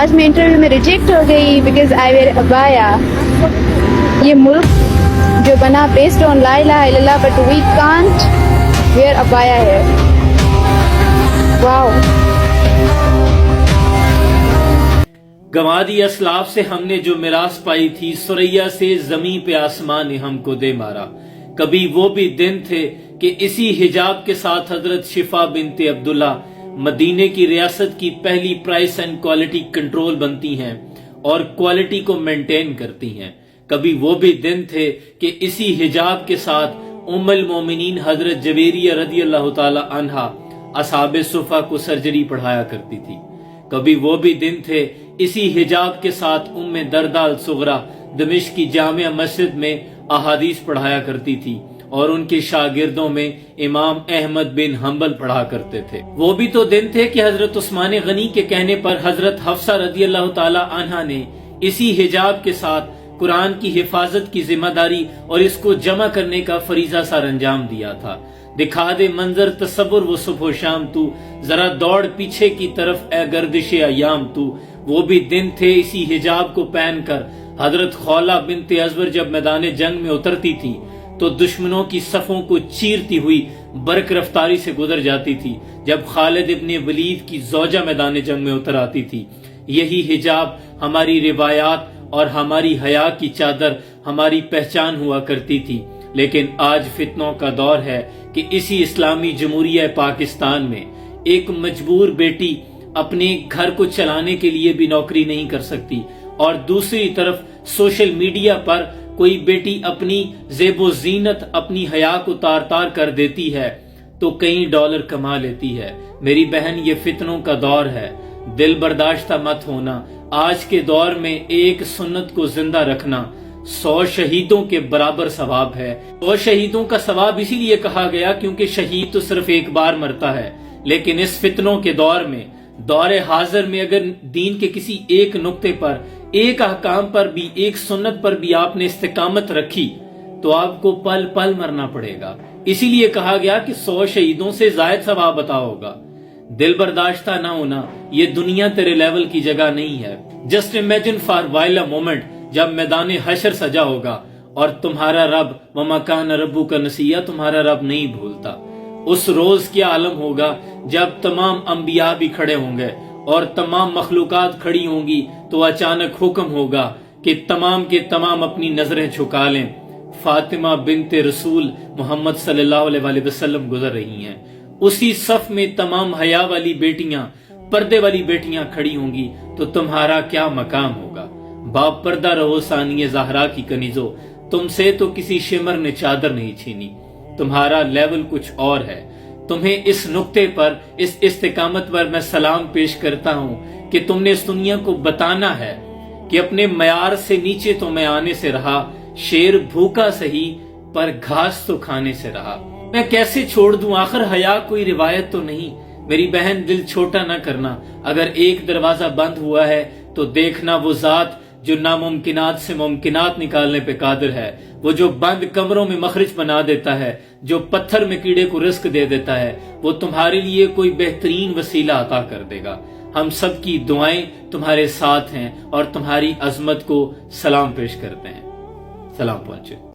آج میں انٹرویو میں ریجیکٹ ہو گئی بیکاز آئی ویئر ابایا. یہ ملک جو بنا بیسڈ آن لا الہ الا اللہ بٹ وی کانٹ ویئر ابایا ہے. واو. گنوا دی اسلاف سے ہم نے جو میراث پائی تھی، ثریا سے زمین پہ آسمان نے ہم کو دے مارا. کبھی وہ بھی دن تھے کہ اسی حجاب کے ساتھ حضرت شفا بنت عبداللہ مدینے کی ریاست کی پہلی پرائس اینڈ کوالٹی کنٹرول بنتی ہیں اور کوالٹی کو مینٹین کرتی ہیں. کبھی وہ بھی دن تھے کہ اسی حجاب کے ساتھ ام المومنین حضرت جویریہ رضی اللہ تعالی عنہا اصحاب صفہ کو سرجری پڑھایا کرتی تھی. کبھی وہ بھی دن تھے اسی حجاب کے ساتھ ام درداء الصغریٰ دمشق کی جامع مسجد میں احادیث پڑھایا کرتی تھی اور ان کے شاگردوں میں امام احمد بن حنبل پڑھا کرتے تھے. وہ بھی تو دن تھے کہ حضرت عثمان غنی کے کہنے پر حضرت حفصہ رضی اللہ تعالی عنہا نے اسی حجاب کے ساتھ قرآن کی حفاظت کی ذمہ داری اور اس کو جمع کرنے کا فریضہ سر انجام دیا تھا. دکھا دے منظر تصور وہ صبح و شام تو، ذرا دوڑ پیچھے کی طرف اے گردش ایام تو. وہ بھی دن تھے اسی حجاب کو پہن کر حضرت خولہ بنت ازور جب میدان جنگ میں اترتی تھی تو دشمنوں کی صفوں کو چیرتی ہوئی برق رفتاری سے گزر جاتی تھی. جب خالد ابن ولید کی زوجہ میدان جنگ میں اتر آتی تھی. یہی حجاب ہماری روایات اور ہماری حیا کی چادر، ہماری پہچان ہوا کرتی تھی. لیکن آج فتنوں کا دور ہے کہ اسی اسلامی جمہوریہ پاکستان میں ایک مجبور بیٹی اپنے گھر کو چلانے کے لیے بھی نوکری نہیں کر سکتی اور دوسری طرف سوشل میڈیا پر کوئی بیٹی اپنی زیب و زینت، اپنی حیا کو تار تار کر دیتی ہے تو کئی ڈالر کما لیتی ہے. میری بہن، یہ فتنوں کا دور ہے، دل برداشتہ مت ہونا. آج کے دور میں ایک سنت کو زندہ رکھنا 100 شہیدوں کے برابر ثواب ہے. 100 شہیدوں کا ثواب اسی لیے کہا گیا کیونکہ شہید تو صرف ایک بار مرتا ہے. لیکن اس فتنوں کے دور میں، دور حاضر میں، اگر دین کے کسی ایک نقطے پر، ایک احکام پر بھی، ایک سنت پر بھی آپ نے استقامت رکھی تو آپ کو پل پل مرنا پڑے گا. اسی لیے کہا گیا کہ 100 شہیدوں سے زائد ثواب عطا ہوگا. دل برداشتہ نہ ہونا، یہ دنیا تیرے لیول کی جگہ نہیں ہے. Just imagine for while a moment جب میدان حشر سجا ہوگا اور تمہارا رب وما کان ربک نسیا، تمہارا رب نہیں بھولتا. اس روز کیا عالم ہوگا جب تمام انبیاء بھی کھڑے ہوں گے اور تمام مخلوقات کھڑی ہوں گی تو اچانک حکم ہوگا کہ تمام کے تمام اپنی نظریں جھکا لیں. فاطمہ بنت رسول محمد صلی اللہ علیہ وسلم گزر رہی ہیں. اسی صف میں تمام حیا والی بیٹیاں، پردے والی بیٹیاں کھڑی ہوں گی تو تمہارا کیا مقام ہوگا. باپ پردہ رہو ثانیہ زہرا کی کنیزو، تم سے تو کسی شمر نے چادر نہیں چھینی. تمہارا لیول کچھ اور ہے. تمہیں اس نقطے پر، اس استقامت پر میں سلام پیش کرتا ہوں کہ تم نے اس دنیا کو بتانا ہے کہ اپنے معیار سے نیچے تو میں آنے سے رہا، شیر بھوکا سہی پر گھاس تو کھانے سے رہا. میں کیسے چھوڑ دوں، آخر حیا کوئی روایت تو نہیں. میری بہن، دل چھوٹا نہ کرنا. اگر ایک دروازہ بند ہوا ہے تو دیکھنا وہ ذات جو ناممکنات سے ممکنات نکالنے پہ قادر ہے، وہ جو بند کمروں میں مخرج بنا دیتا ہے، جو پتھر میں کیڑے کو رزق دے دیتا ہے، وہ تمہارے لیے کوئی بہترین وسیلہ عطا کر دے گا. ہم سب کی دعائیں تمہارے ساتھ ہیں اور تمہاری عظمت کو سلام پیش کرتے ہیں. سلام پہنچے.